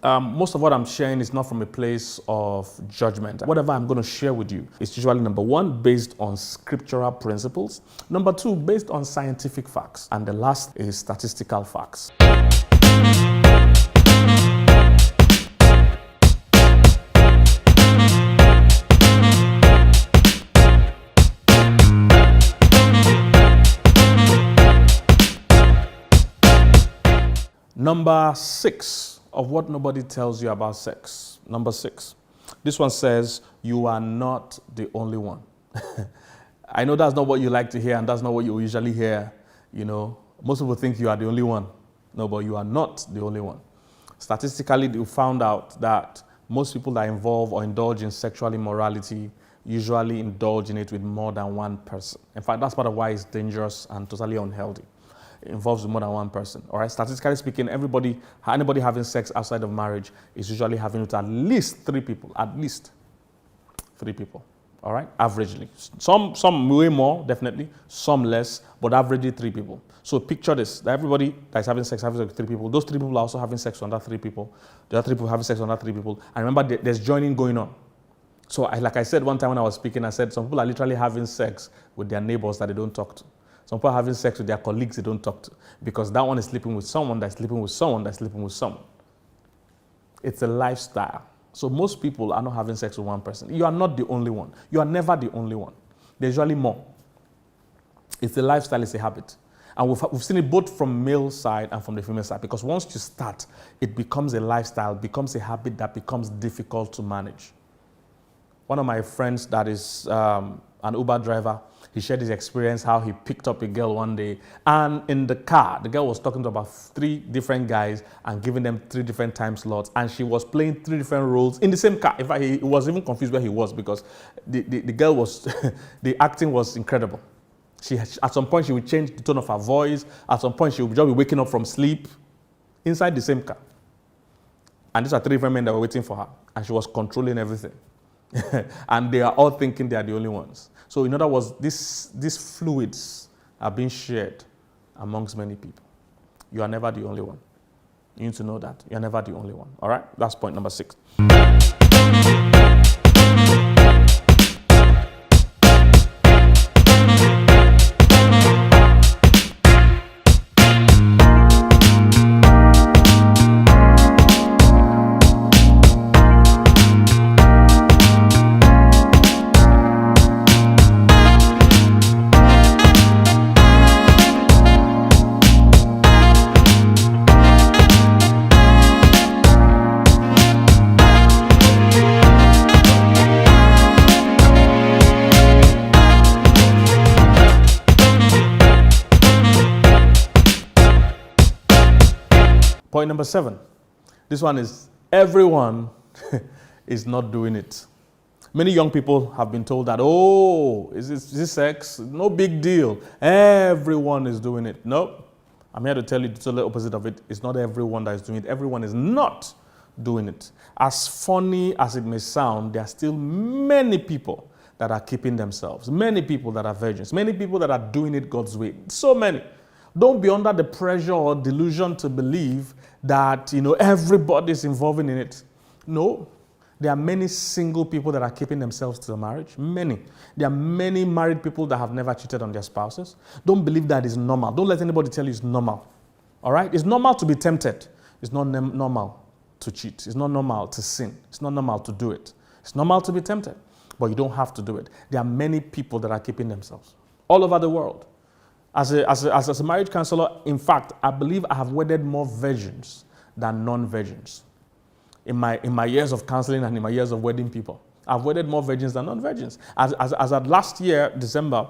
Most of what I'm sharing is not from a place of judgment. Whatever I'm going to share with you is usually, number one, based on scriptural principles. Number two, based on scientific facts. And the last is statistical facts. Number 6 of what nobody tells you about sex. Number 6. This one says, you are not the only one. I know that's not what you like to hear, and that's not what you usually hear. You know, most people think you are the only one. No, but you are not the only one. Statistically, you found out that most people that involve or indulge in sexual immorality usually indulge in it with more than one person. In fact, that's part of why it's dangerous and totally unhealthy. It involves more than one person. All right. Statistically speaking, anybody having sex outside of marriage is usually having it with at least 3 people. At least 3 people. All right. Averagely, some way more, definitely. Some less, but averagely 3 people. So picture this: that everybody that's having sex with 3 people. Those 3 people are also having sex with another 3 people. The other 3 people having sex with another 3 people. And remember, there's joining going on. So, like I said one time when I was speaking, I said some people are literally having sex with their neighbors that they don't talk to. Some people are having sex with their colleagues they don't talk to, because that one is sleeping with someone that's sleeping with someone that's sleeping with someone. It's a lifestyle. So most people are not having sex with one person. You are not the only one. You are never the only one. There's usually more. It's a lifestyle, it's a habit. And we've seen it both from male side and from the female side, because once you start, it becomes a lifestyle, becomes a habit that becomes difficult to manage. One of my friends that is an Uber driver, he shared his experience, how he picked up a girl one day, and in the car, the girl was talking to about 3 different guys and giving them 3 different time slots, and she was playing 3 different roles in the same car. In fact, he was even confused where he was, because the girl was, the acting was incredible. At some point, she would change the tone of her voice. At some point, she would just be waking up from sleep inside the same car. And these are 3 different men that were waiting for her, and she was controlling everything. And they are all thinking they are the only ones. So in other words, these fluids are being shared amongst many people. You are never the only one. You need to know that. You are never the only one. All right? That's point number 6. Point number 7. This one is, everyone is not doing it. Many young people have been told that, oh, is this sex? No big deal. Everyone is doing it. No, I'm here to tell you the total opposite of it. It's not everyone that is doing it. Everyone is not doing it. As funny as it may sound, there are still many people that are keeping themselves. Many people that are virgins. Many people that are doing it God's way. So many. Don't be under the pressure or delusion to believe that, everybody's involved in it. No. There are many single people that are keeping themselves to the marriage. Many. There are many married people that have never cheated on their spouses. Don't believe that is normal. Don't let anybody tell you it's normal. All right? It's normal to be tempted. It's not normal to cheat. It's not normal to sin. It's not normal to do it. It's normal to be tempted, but you don't have to do it. There are many people that are keeping themselves all over the world. As a marriage counselor, in fact, I believe I have wedded more virgins than non-virgins. In my years of counseling and in my years of wedding people, I've wedded more virgins than non-virgins. As at last year, December,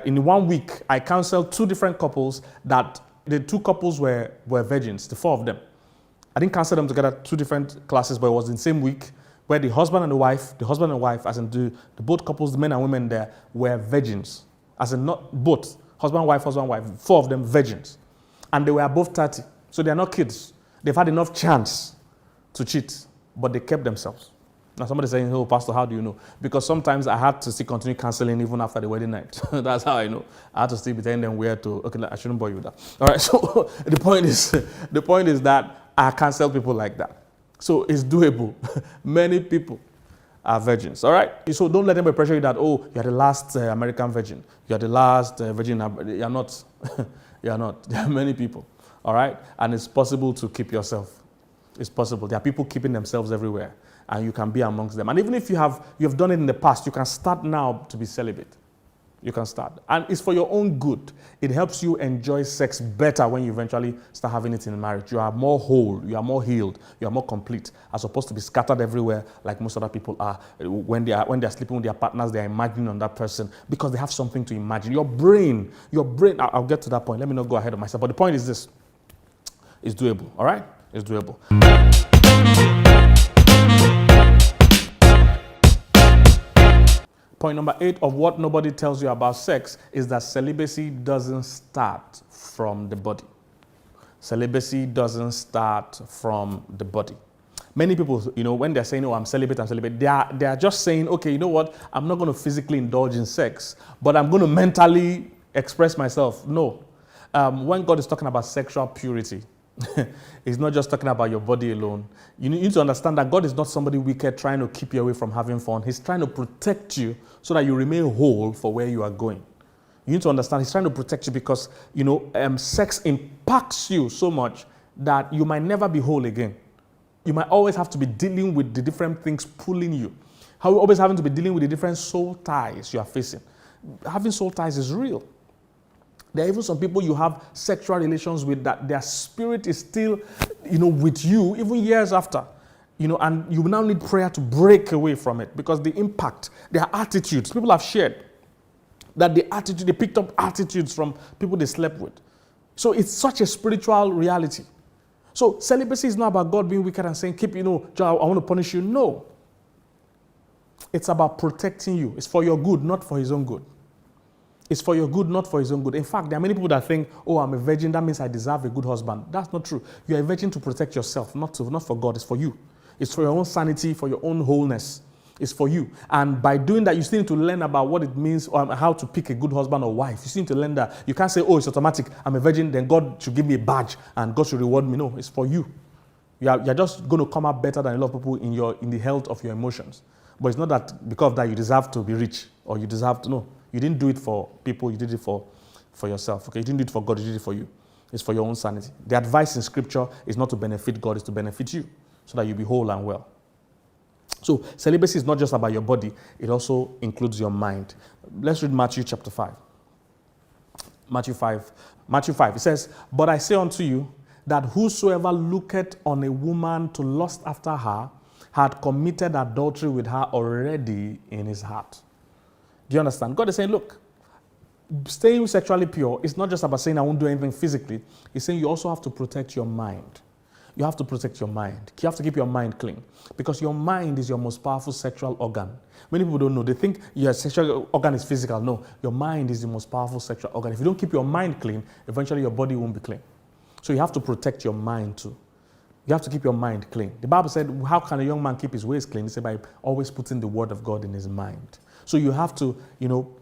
in 1 week, I counseled 2 different couples that the 2 couples were virgins, the 4 of them. I didn't counsel them together, 2 different classes, but it was in the same week, where the husband and wife, as in the both couples, the men and women there, were virgins. As in not both, husband, wife, 4 of them virgins. And they were above 30, so they are not kids. They've had enough chance to cheat, but they kept themselves. Now somebody saying, oh, Pastor, how do you know? Because sometimes I had to still continue counseling even after the wedding night. That's how I know. I had to still be telling them where to, okay, I shouldn't bore you with that. All right, so the point is that I counsel people like that. So it's doable. Many people are virgins, all right? So don't let anybody pressure you that, oh, you're the last American virgin. You're the last virgin. You're not. You're not. There are many people, all right? And it's possible to keep yourself. It's possible. There are people keeping themselves everywhere, and you can be amongst them. And even if you have done it in the past, you can start now to be celibate. You can start. And it's for your own good. It helps you enjoy sex better when you eventually start having it in marriage. You are more whole, you are more healed, you are more complete, as opposed to be scattered everywhere like most other people are. When they are sleeping with their partners, they are imagining on that person because they have something to imagine. Your brain, I'll get to that point. Let me not go ahead of myself. But the point is this. It's doable, all right? It's doable. Point number 8 of what nobody tells you about sex is that celibacy doesn't start from the body. Celibacy doesn't start from the body. Many people, when they're saying, oh, I'm celibate, they are just saying, okay, you know what? I'm not going to physically indulge in sex, but I'm going to mentally express myself. No. When God is talking about sexual purity, He's not just talking about your body alone. You need to understand that God is not somebody wicked trying to keep you away from having fun. He's trying to protect you so that you remain whole for where you are going. You need to understand He's trying to protect you because, sex impacts you so much that you might never be whole again. You might always have to be dealing with the different things pulling you. How you always having to be dealing with the different soul ties you are facing. Having soul ties is real. There are even some people you have sexual relations with that their spirit is still, with you even years after, and you now need prayer to break away from it because the impact, their attitudes, people have shared that they picked up attitudes from people they slept with. So it's such a spiritual reality. So celibacy is not about God being wicked and saying, I want to punish you. No. It's about protecting you. It's for your good, not for His own good. It's for your good, not for His own good. In fact, there are many people that think, oh, I'm a virgin, that means I deserve a good husband. That's not true. You are a virgin to protect yourself, not for God. It's for you. It's for your own sanity, for your own wholeness. It's for you. And by doing that, you still need to learn about what it means or how to pick a good husband or wife. You still need to learn that. You can't say, oh, it's automatic. I'm a virgin, then God should give me a badge and God should reward me. No, it's for you. You're just going to come out better than a lot of people in the health of your emotions. But it's not that because of that you deserve to be rich or you deserve to know. You didn't do it for people, you did it for yourself. Okay, you didn't do it for God, you did it for you. It's for your own sanity. The advice in Scripture is not to benefit God, it's to benefit you, so that you be whole and well. So celibacy is not just about your body, it also includes your mind. Let's read Matthew chapter 5. Matthew 5, it says, but I say unto you, that whosoever looketh on a woman to lust after her, had committed adultery with her already in his heart. Do you understand? God is saying, look, staying sexually pure is not just about saying I won't do anything physically. He's saying you also have to protect your mind. You have to protect your mind. You have to keep your mind clean because your mind is your most powerful sexual organ. Many people don't know. They think your sexual organ is physical. No, your mind is the most powerful sexual organ. If you don't keep your mind clean, eventually your body won't be clean. So you have to protect your mind too. You have to keep your mind clean. The Bible said, how can a young man keep his ways clean? He said, by always putting the word of God in his mind. So you have to,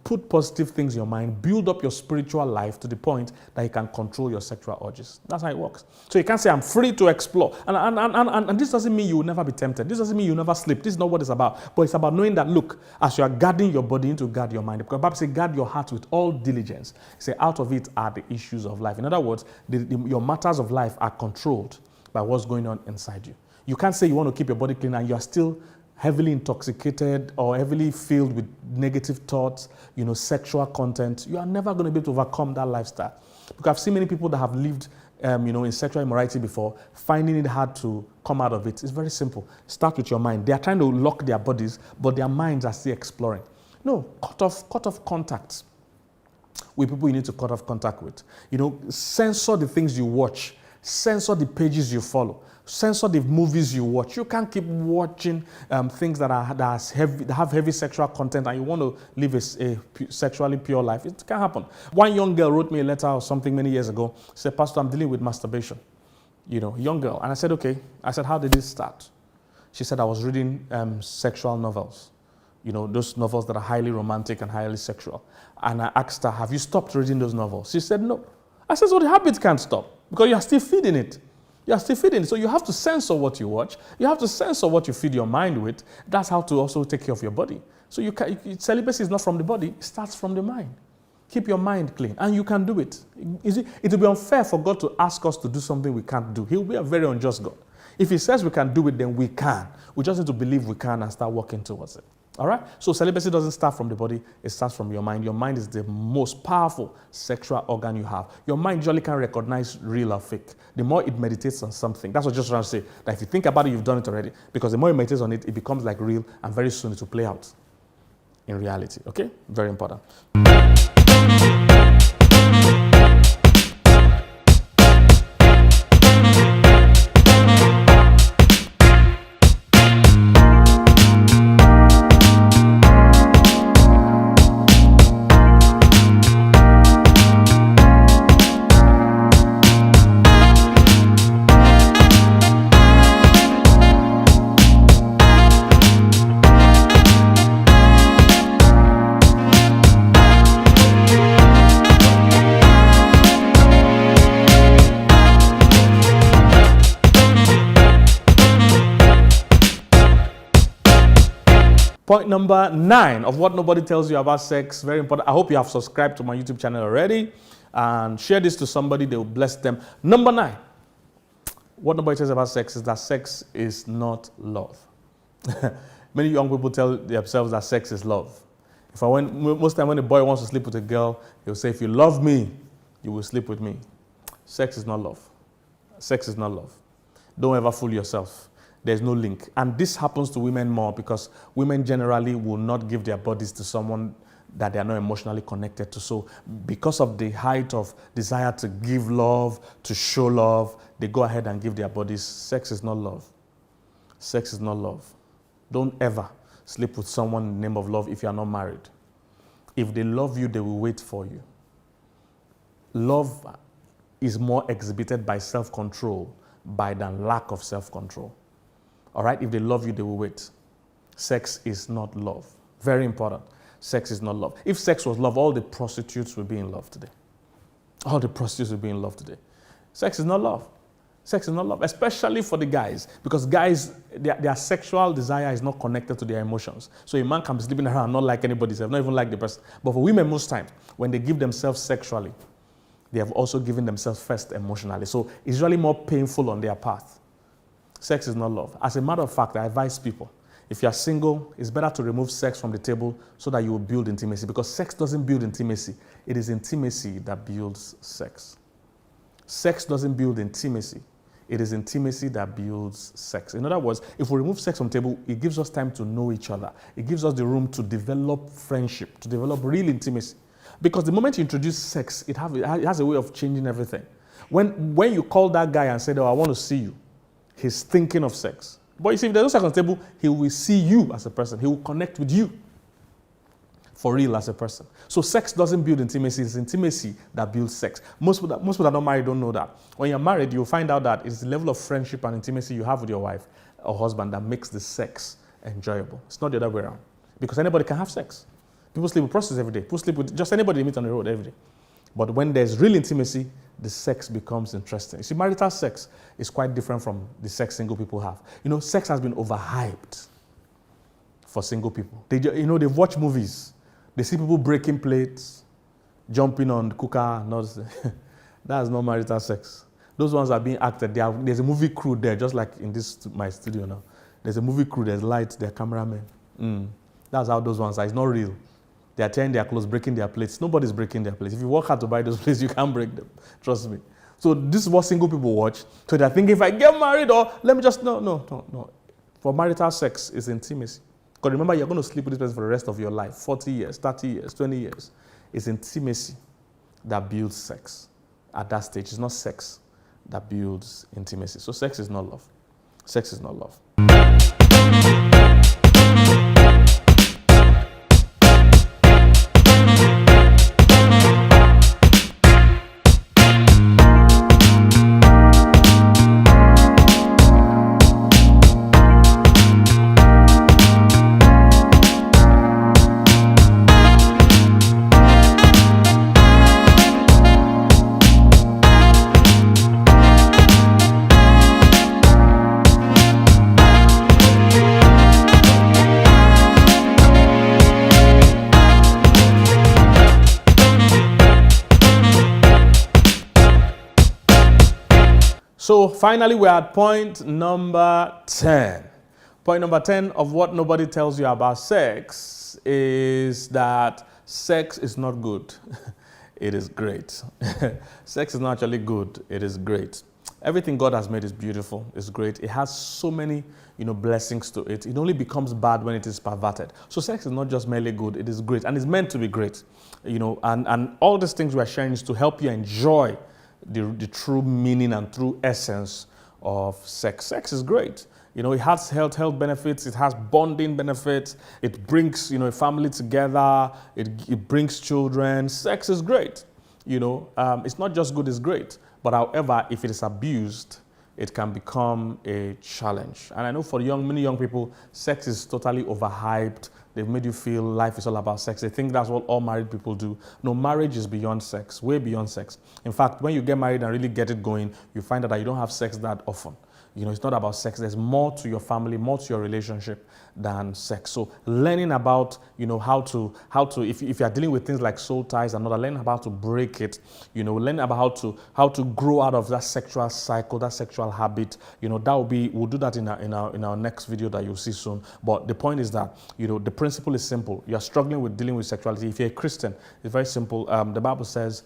put positive things in your mind, build up your spiritual life to the point that you can control your sexual urges. That's how it works. So you can't say, I'm free to explore. And this doesn't mean you will never be tempted. This doesn't mean you will never sleep. This is not what it's about. But it's about knowing that, look, as you are guarding your body, you need to guard your mind. Because the Bible says, guard your heart with all diligence. Say, out of it are the issues of life. In other words, your matters of life are controlled by what's going on inside you. You can't say you want to keep your body clean and you are still heavily intoxicated or heavily filled with negative thoughts, sexual content. You are never going to be able to overcome that lifestyle. Because I've seen many people that have lived, in sexual immorality before, finding it hard to come out of it. It's very simple. Start with your mind. They are trying to lock their bodies, but their minds are still exploring. No, cut off contacts with people you need to cut off contact with. Censor the things you watch. Censor the pages you follow. Censor the movies you watch. You can't keep watching things that have heavy sexual content and you want to live a sexually pure life. It can't happen. One young girl wrote me a letter or something many years ago. She said, Pastor, I'm dealing with masturbation. Young girl. And I said, okay. I said, how did this start? She said, I was reading sexual novels, those novels that are highly romantic and highly sexual. And I asked her, have you stopped reading those novels? She said, no. I said, so the habit can't stop because you are still feeding it. You are still feeding it. So you have to censor what you watch. You have to censor what you feed your mind with. That's how to also take care of your body. So celibacy is not from the body. It starts from the mind. Keep your mind clean. And you can do it. It will be unfair for God to ask us to do something we can't do. He will be a very unjust God. If he says we can do it, then we can. We just need to believe we can and start working towards it. All right? So celibacy doesn't start from the body. It starts from your mind. Your mind is the most powerful sexual organ you have. Your mind usually can recognize real or fake. The more it meditates on something, that's what I'm just trying to say. That if you think about it, you've done it already. Because the more you meditate on it, it becomes like real, and very soon it will play out in reality. Okay? Very important. Point number 9 of what nobody tells you about sex. Very important. I hope you have subscribed to my YouTube channel already and share this to somebody. They will bless them. Number 9. What nobody tells you about sex is that sex is not love. Many young people tell themselves that sex is love. Most time when a boy wants to sleep with a girl, he'll say, if you love me, you will sleep with me. Sex is not love. Sex is not love. Don't ever fool yourself. There's no link. And this happens to women more because women generally will not give their bodies to someone that they are not emotionally connected to. So because of the height of desire to give love, to show love, they go ahead and give their bodies. Sex is not love. Sex is not love. Don't ever sleep with someone in the name of love if you are not married. If they love you, they will wait for you. Love is more exhibited by self-control than lack of self-control. All right, if they love you, they will wait. Sex is not love. Very important. Sex is not love. If sex was love, all the prostitutes would be in love today. All the prostitutes would be in love today. Sex is not love. Sex is not love, especially for the guys, because guys, their sexual desire is not connected to their emotions. So a man can be sleeping around and not like anybody else, not even like the person. But for women, most times, when they give themselves sexually, they have also given themselves first emotionally. So it's really more painful on their part. Sex is not love. As a matter of fact, I advise people, if you're single, it's better to remove sex from the table so that you will build intimacy, because sex doesn't build intimacy. It is intimacy that builds sex. Sex doesn't build intimacy. It is intimacy that builds sex. In other words, if we remove sex from the table, it gives us time to know each other. It gives us the room to develop friendship, to develop real intimacy. Because the moment you introduce sex, it has a way of changing everything. When you call that guy and say, oh, I want to see you, he's thinking of sex. But you see, if there's no sex on the table, he will see you as a person. He will connect with you for real as a person. So sex doesn't build intimacy. It's intimacy that builds sex. Most people that are not married don't know that. When you're married, you'll find out that it's the level of friendship and intimacy you have with your wife or husband that makes the sex enjoyable. It's not the other way around. Because anybody can have sex. People sleep with prostitutes every day. People sleep with just anybody they meet on the road every day. But when there's real intimacy, the sex becomes interesting. You see, marital sex is quite different from the sex single people have. You know, sex has been overhyped for single people. They've watched movies. They see people breaking plates, jumping on the cooker. That's not marital sex. Those ones are being acted. There's a movie crew there, just like in my studio now. There's a movie crew, there's lights, there's cameramen. That's how those ones are. It's not real. They are tearing their clothes, breaking their plates. Nobody's breaking their plates. If you work hard to buy those plates, you can't break them. Trust me. So this is what single people watch. So they're thinking, if I get married, or let me just, no. For marital sex, it's intimacy. Because remember, you're going to sleep with this person for the rest of your life. 40 years, 30 years, 20 years. It's intimacy that builds sex. At that stage, it's not sex that builds intimacy. So sex is not love. Sex is not love. So finally, we're at point number 10. Point number 10 of what nobody tells you about sex is that sex is not good. It is great. Sex is not actually good. It is great. Everything God has made is beautiful. It's great. It has so many, blessings to it. It only becomes bad when it is perverted. So sex is not just merely good. It is great, and it's meant to be great. And all these things we are sharing is to help you enjoy the true meaning and true essence of sex. Sex is great. It has health benefits. It has bonding benefits. It brings, a family together. It brings children. Sex is great. It's not just good, it's great. But however, if it is abused, it can become a challenge. And I know for many young people, sex is totally overhyped. They've made you feel life is all about sex. They think that's what all married people do. No, marriage is beyond sex, way beyond sex. In fact, when you get married and really get it going, you find out that you don't have sex that often. It's not about sex. There's more to your family, more to your relationship than sex. So learning about, how to if you are dealing with things like soul ties and all that, learn about how to break it, learn about how to grow out of that sexual cycle, that sexual habit, we'll do that in our next video that you'll see soon. But the point is that, the principle is simple. You're struggling with dealing with sexuality. If you're a Christian, it's very simple. The Bible says,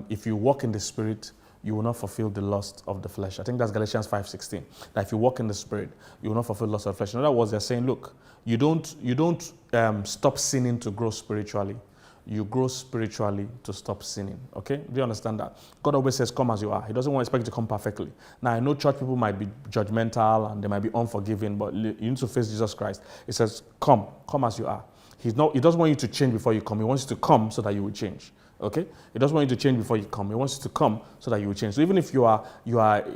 if you walk in the Spirit, you will not fulfill the lust of the flesh. I think that's Galatians 5:16. That if you walk in the Spirit, you will not fulfill the lust of the flesh. In other words, they're saying, look, you don't stop sinning to grow spiritually. You grow spiritually to stop sinning. Okay? Do you understand that? God always says, come as you are. He doesn't expect you to come perfectly. Now, I know church people might be judgmental and they might be unforgiving, but you need to face Jesus Christ. He says, come as you are. He doesn't want you to change before you come. He wants you to come so that you will change. Okay? He doesn't want you to change before you come. He wants you to come so that you will change. So even if you are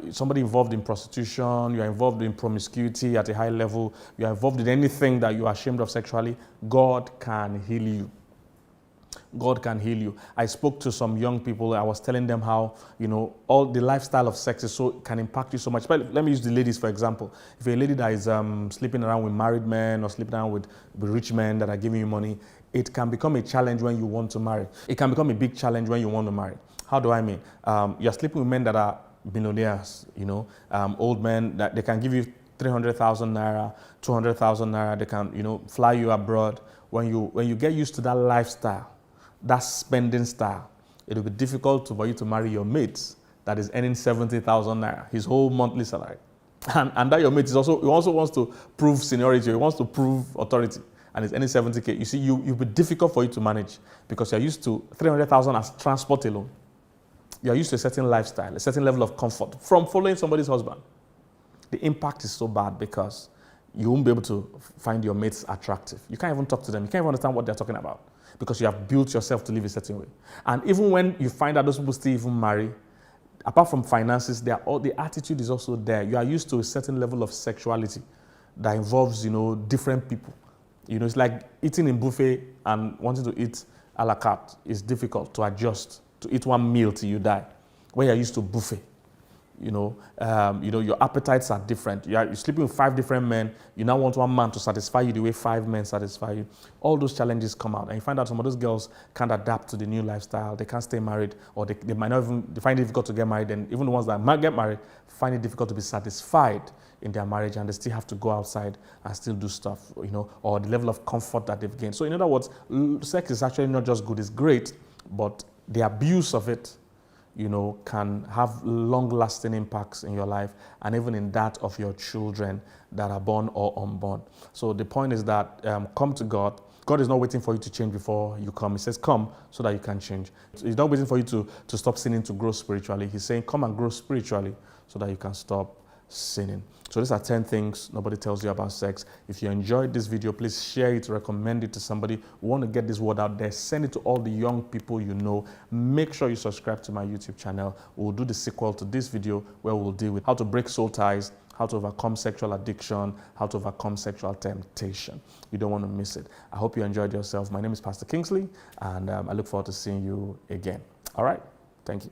somebody involved in prostitution, you are involved in promiscuity at a high level, you are involved in anything that you are ashamed of sexually, God can heal you. God can heal you. I spoke to some young people. I was telling them how, all the lifestyle of sex can impact you so much. But let me use the ladies, for example. If you're a lady that is sleeping around with married men or sleeping around with rich men that are giving you money, it can become a challenge when you want to marry. It can become a big challenge when you want to marry. How do I mean? You're sleeping with men that are millionaires, old men that they can give you 300,000 naira, 200,000 naira. They can, fly you abroad. When you get used to that lifestyle, that spending style, it will be difficult for you to marry your mate that is earning 70,000 naira, his whole monthly salary. And that your mate he also wants to prove seniority, he wants to prove authority, and it's earning 70K. You see, it'll be difficult for you to manage because you're used to 300,000 as transport alone. You're used to a certain lifestyle, a certain level of comfort from following somebody's husband. The impact is so bad because you won't be able to find your mates attractive. You can't even talk to them. You can't even understand what they're talking about because you have built yourself to live a certain way. And even when you find out those people still even marry, apart from finances, the attitude is also there. You are used to a certain level of sexuality that involves, different people. It's like eating in buffet and wanting to eat a la carte. It's difficult to adjust to eat one meal till you die. When you're used to buffet, your appetites are different. You're sleeping with 5 different men. You now want one man to satisfy you the way 5 men satisfy you. All those challenges come out, and you find out some of those girls can't adapt to the new lifestyle. They can't stay married, or they might not even find it difficult to get married. And even the ones that might get married find it difficult to be satisfied in their marriage, and they still have to go outside and still do stuff, or the level of comfort that they've gained. So in other words, sex is actually not just good, it's great, but the abuse of it, can have long-lasting impacts in your life and even in that of your children that are born or unborn. So the point is that come to God. God is not waiting for you to change before you come. He says, come so that you can change. He's not waiting for you to stop sinning to grow spiritually. He's saying, come and grow spiritually so that you can stop sinning. So these are 10 things nobody tells you about sex. If you enjoyed this video, please share it, recommend it to somebody who want to get this word out there. Send it to all the young people you know. Make sure you subscribe to my YouTube channel. We'll do the sequel to this video where we'll deal with how to break soul ties, how to overcome sexual addiction, how to overcome sexual temptation. You don't want to miss it. I hope you enjoyed yourself. My name is Pastor Kingsley, and I look forward to seeing you again. All right? Thank you.